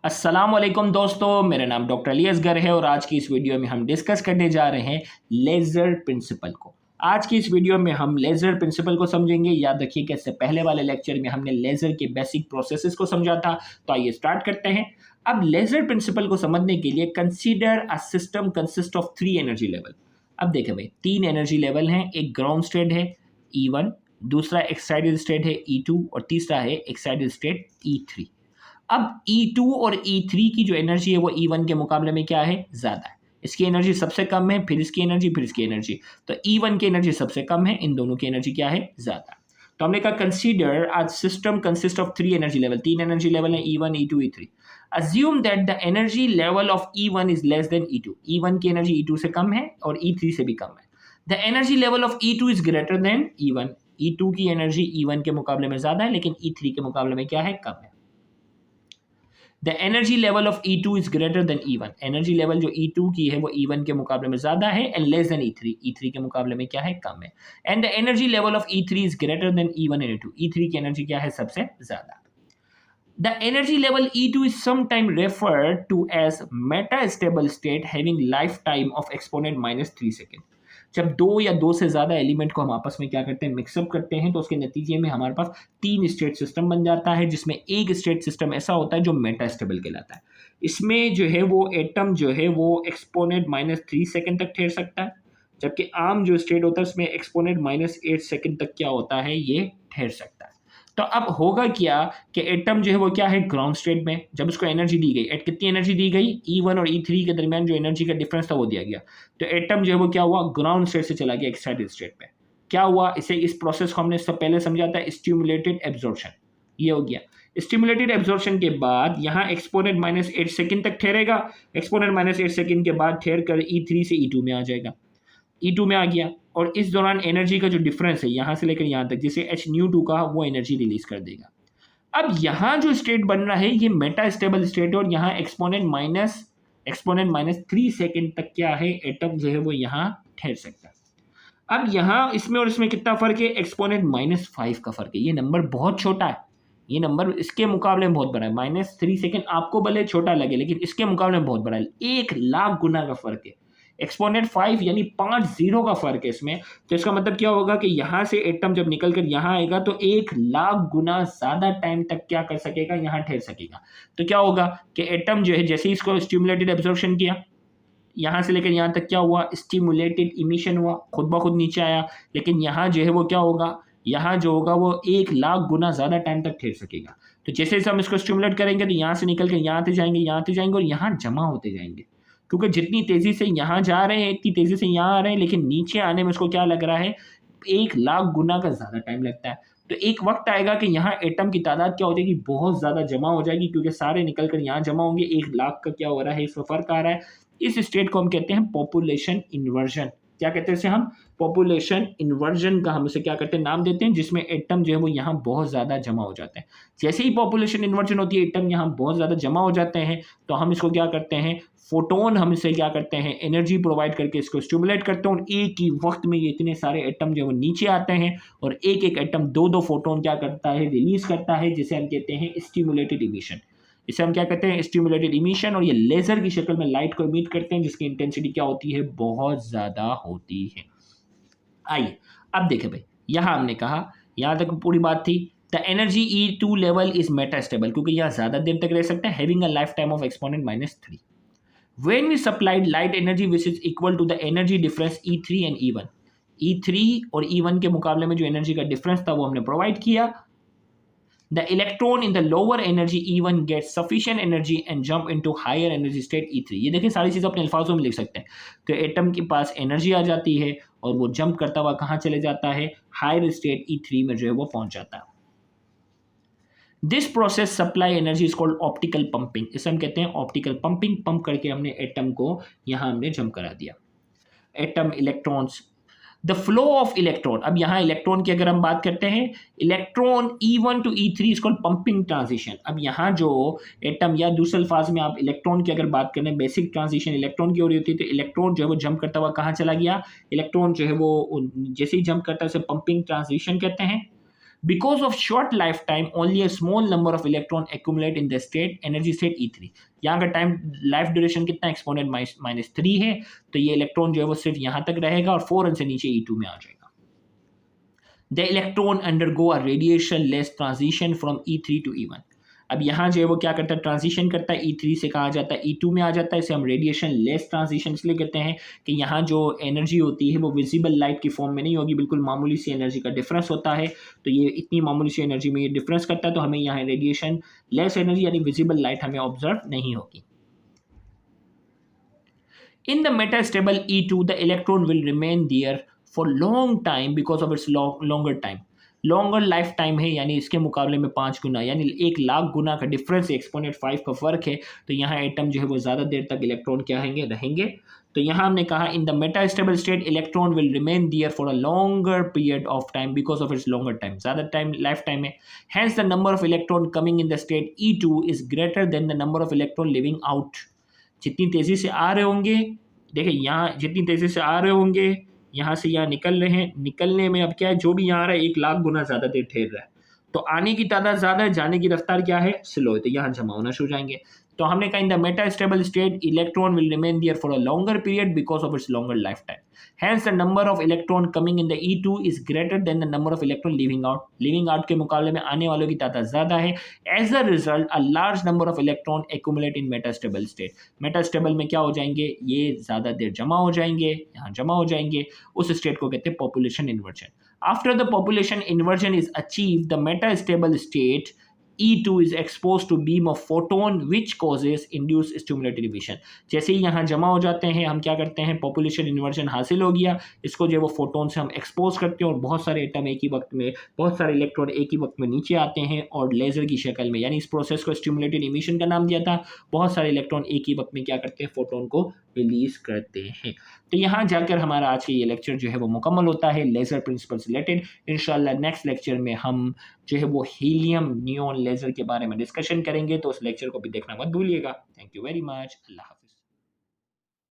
अस्सलाम वालेकुम दोस्तों, मेरा नाम डॉक्टर अली असगर है और आज की इस वीडियो में हम डिस्कस करने जा रहे हैं लेज़र प्रिंसिपल को। आज की इस वीडियो में हम लेज़र प्रिंसिपल को समझेंगे। याद रखिए कि इससे पहले वाले लेक्चर में हमने लेज़र के बेसिक प्रोसेसेस को समझा था। तो आइए स्टार्ट करते हैं। अब लेज़र प्रिंसिपल को समझने के लिए consider a system consist of 3 energy level. अब देखें भाई, 3 एनर्जी लेवल हैं। एक ग्राउंड स्टेट है E1, दूसरा एक्साइटेड स्टेट है E2 और तीसरा है एक्साइटेड स्टेट E3। अब E2 और E3 की जो एनर्जी है वो E1 के मुकाबले में क्या है, ज़्यादा है। इसकी एनर्जी सबसे कम है, फिर इसकी एनर्जी, फिर इसकी एनर्जी। तो E1 की एनर्जी सबसे कम है, इन दोनों की एनर्जी क्या है, ज़्यादा। तो हमने कहा कंसीडर आज system consist of 3 energy level. 3 energy level है E1, E2, E3। Assume that the energy level of E1 is less than E2। E1 की एनर्जी E2 से कम है और E3 से भी कम है। The energy level of E2 is greater then E1। E2 की energy E1 के मुकाबले में ज़्यादा है, लेकिन E3 के मुकाबले में क्या है, कम है। The energy level of E2 is greater then E1। Energy level जो E2 की है वो E1 के मुकाबले में ज्यादा है and less than E3। E3 के मुकाबले में क्या है, कम है। And the energy level of E3 is greater then E1 and E2। E3 की एनर्जी क्या है, सबसे ज्यादा। The energy level E2 is sometimes referred to as metastable state having lifetime of exponent -3 second. जब दो या दो से ज़्यादा एलिमेंट को हम आपस में क्या करते हैं, मिक्सअप करते हैं, तो उसके नतीजे में हमारे पास 3 स्टेट सिस्टम बन जाता है, जिसमें एक स्टेट सिस्टम ऐसा होता है जो मेटास्टेबल कहलाता है। इसमें जो है वो एटम जो है वो एक्सपोनेंट -3 सेकेंड तक ठहर सकता है, जबकि आम जो स्टेट होता है उसमें एक्सपोनेंट -8 सेकेंड तक क्या होता है, ये ठहर सकता है। तो अब होगा क्या कि एटम जो है वो क्या है, ग्राउंड स्टेट में। जब उसको एनर्जी दी गई, कितनी एनर्जी दी गई, E1 और E3 के दरमियान जो एनर्जी का डिफरेंस था वो दिया गया। तो एटम जो है वो क्या हुआ, ग्राउंड स्टेट से चला गया एक्साइटेड स्टेट पे। क्या हुआ, इस प्रोसेस को हमने सब पहले समझा था, स्टिमुलेटेड एब्जॉर्प्शन। ये हो गया स्टिमुलेटेड एब्जॉर्प्शन के बाद यहाँ एक्सपोनेंट -8 सेकेंड तक ठहरेगा। एक्सपोनेंट -8 सेकेंड के बाद ठहर कर E3 से E2 में आ जाएगा। E2 में आ गया और इस दौरान एनर्जी का जो डिफरेंस है यहाँ से लेकर यहाँ तक, जिसे H-2 का, वो एनर्जी रिलीज कर देगा। अब यहाँ जो स्टेट बन रहा है ये मेटा स्टेबल स्टेट है और यहाँ एक्सपोनेंट -3 सेकेंड तक क्या है, एटम जो है वो यहाँ ठहर सकता है। अब यहाँ इसमें और इसमें कितना फर्क है, एक्सपोनेंट -5 का फर्क है। ये नंबर बहुत छोटा है, ये नंबर इसके मुकाबले में बहुत बड़ा है। -3 सेकेंड आपको भले छोटा लगे, लेकिन इसके मुकाबले में बहुत बड़ा है। 1,00,000 गुना का फर्क है। एक्सपोनेंट 5 यानी 5 जीरो का फर्क है इसमें। तो इसका मतलब क्या होगा कि यहाँ से एटम जब निकल कर यहाँ आएगा तो 1,00,000 गुना ज्यादा टाइम तक क्या कर सकेगा, यहाँ ठहर सकेगा। तो क्या होगा कि एटम जो है जैसे ही इसको स्टिमुलेटेड एब्जॉर्प्शन किया, यहाँ से लेकर यहाँ तक क्या हुआ, स्टिमुलेटेड इमिशन हुआ, खुद ब खुद नीचे आया। लेकिन यहाँ जो है वो क्या होगा, यहाँ जो होगा वो 1,00,000 गुना ज्यादा टाइम तक ठहर सकेगा। तो जैसे हम इसको स्टिमुलेट करेंगे तो यहाँ से निकल कर यहाँ आते जाएंगे, यहाँ आते जाएंगे और यहाँ जमा होते जाएंगे। क्योंकि जितनी तेजी से यहाँ जा रहे हैं इतनी तेजी से यहाँ आ रहे हैं, लेकिन नीचे आने में उसको क्या लग रहा है, 1,00,000 गुना का ज्यादा टाइम लगता है। तो एक वक्त आएगा कि यहाँ एटम की तादाद क्या हो जाएगी, बहुत ज्यादा जमा हो जाएगी, क्योंकि सारे निकल कर यहाँ जमा होंगे। 1,00,000 का क्या हो रहा है, इसमें फर्क आ रहा है। इस स्टेट को हम कहते हैं पॉपुलेशन इन्वर्जन। क्या कहते हैं इसे हम, पॉपुलेशन इन्वर्जन का हम उसे क्या करते हैं, नाम देते हैं, जिसमें एटम जो है वो यहाँ बहुत ज्यादा जमा हो जाते हैं। जैसे ही पॉपुलेशन इन्वर्जन होती है, एटम यहाँ बहुत ज्यादा जमा हो जाते हैं, तो हम इसको क्या करते हैं, फोटोन, हम इसे क्या करते हैं, एनर्जी प्रोवाइड करके इसको स्टिमुलेट करते हैं। और एक ही वक्त में ये इतने सारे एटम जो है वो नीचे आते हैं और एक एक एटम 2-2 फोटोन क्या करता है, रिलीज करता है, जिसे हम कहते हैं स्टिमुलेटेड इमिशन। इसे हम क्या कहते हैं, स्टिमुलेटेड इमिशन। और ये लेजर की शक्ल में लाइट को इमिट करते हैं, जिसकी इंटेंसिटी क्या होती है, बहुत ज्यादा होती है। आइए अब देखें भाई, यहाँ हमने कहा, यहाँ तक पूरी बात थी। The energy E2 level is metastable, क्योंकि यहाँ ज्यादा देर तक रह सकता है, having a life time of exponent -3। When we supplied light energy which is equal to the energy difference E3 and E1, E3 और E1 के मुकाबले में जो एनर्जी का डिफरेंस था वो हमने प्रोवाइड किया। The electron in the lower energy E1 gets sufficient energy and jump into higher energy state E3। ये देखिए सारी चीज़ अपने अल्फाजों में लिख सकते हैं। तो एटम के पास एनर्जी आ जाती है और वो जंप करता हुआ कहाँ चले जाता है, हायर स्टेट E3 में जो है वो पहुंच जाता है। This process supply energy is called optical pumping. इसे हम कहते हैं ऑप्टिकल पंपिंग। पंप करके हमने एटम को यहाँ हमने जंप करा दिया। Atom, electrons, the flow of electron. अब यहाँ इलेक्ट्रॉन की अगर हम बात करते हैं, electron E1 to E3 is called pumping transition. अब यहाँ जो एटम, या दूसरे अल्फाज में आप इलेक्ट्रॉन की अगर बात करें, बेसिक ट्रांजिशन इलेक्ट्रॉन की हो रही होती है, तो इलेक्ट्रॉन जो है वो जंप करता हुआ कहाँ चला गया, इलेक्ट्रॉन जो है वो जैसे ही जंप करता है उसे पंपिंग ट्रांजिशन कहते हैं। Because of short life time only a small number of electron accumulate in the state energy state E3। यहाँ का टाइम लाइफ ड्यूरेशन कितना एक्सपोनेंट -3 है, तो ये इलेक्ट्रॉन जो है वो सिर्फ यहाँ तक रहेगा और फौरन से नीचे E2 में आ जाएगा। The electron undergo a radiationless transition from E3 to E1। अब यहाँ जो है वो क्या करता है, ट्रांजिशन करता है, E3 से कहाँ जाता है, E2 में आ जाता है। इसे हम रेडिएशन लेस ट्रांजिशन इसलिए कहते हैं कि यहाँ जो एनर्जी होती है वो विजिबल लाइट की फॉर्म में नहीं होगी, बिल्कुल मामूली सी एनर्जी का डिफरेंस होता है। तो ये इतनी मामूली सी एनर्जी में ये डिफरेंस करता है, तो हमें यहाँ रेडिएशन लेस एनर्जी यानी विजिबल लाइट हमें ऑब्जर्व नहीं होगी। In the metastable E2, the electron will remain there for long time because of its longer time. Longer life time है, यानी इसके मुकाबले में 5 गुना यानी 1,00,000 गुना का डिफरेंस, एक्सपोनेंट 5 का फर्क है। तो यहाँ एटम जो है वो ज़्यादा देर तक इलेक्ट्रॉन क्या रहेंगे। तो यहाँ हमने कहा in the metastable state electron will remain there for a longer period of time because of its longer time, ज़्यादा टाइम लाइफ टाइम है। Hence the number of electron coming in the state E2 is greater than the number of electron leaving out. जितनी तेज़ी से आ रहे होंगे, देखिए यहाँ जितनी तेज़ी से आ रहे होंगे, यहाँ से यहाँ निकल रहे हैं, निकलने में अब क्या है, जो भी यहाँ आ रहा है 1,00,000 गुना ज़्यादा देर ठहर रहा है। तो आने की तादाद ज़्यादा है, जाने की रफ्तार क्या है, स्लो है, तो यहाँ जमा होना शुरू हो जाएंगे। तो हमने कहा in the metastable state electron will remain there for a longer period because of its longer life time. Hence the number of electron coming in the E2 is greater than the number of electron leaving out. Leaving out के मुकाबले में आने वालों की तादाद ज़्यादा है। As a result a large number of electron accumulate in metastable state. Metastable में क्या हो जाएंगे, ये ज़्यादा देर जमा हो जाएंगे, यहाँ जमा हो जाएंगे। उस स्टेट को कहते हैं population inversion. After the population inversion is achieve the metastable state E2 is exposed to beam of photon which causes induced stimulated emission। जैसे ही यहाँ जमा हो जाते हैं, हम क्या करते हैं, पॉपुलेशन इन्वर्जन हासिल हो गया, इसको जो है वो फोटोन से हम एक्सपोज करते हैं और बहुत सारे एटम एक ही वक्त में, बहुत सारे इलेक्ट्रॉन एक ही वक्त में नीचे आते हैं और लेजर की शक्ल में, यानी इस प्रोसेस को स्टिमुलेटेड इमिशन का नाम दिया था। बहुत सारे इलेक्ट्रॉन एक ही वक्त में क्या करते हैं, फोटोन को रिलीज करते हैं। तो यहाँ जाकर हमारा आज का ये लेक्चर जो है वो मुकम्मल होता है लेज़र प्रिंसिपल से रिलेटेड। इंशाल्लाह नेक्स्ट लेक्चर में हम जो है वो हीलियम नियॉन लेज़र के बारे में डिस्कशन करेंगे, तो उस लेक्चर को भी देखना मत भूलिएगा। Thank you very much. अल्लाह हाफ़िज़।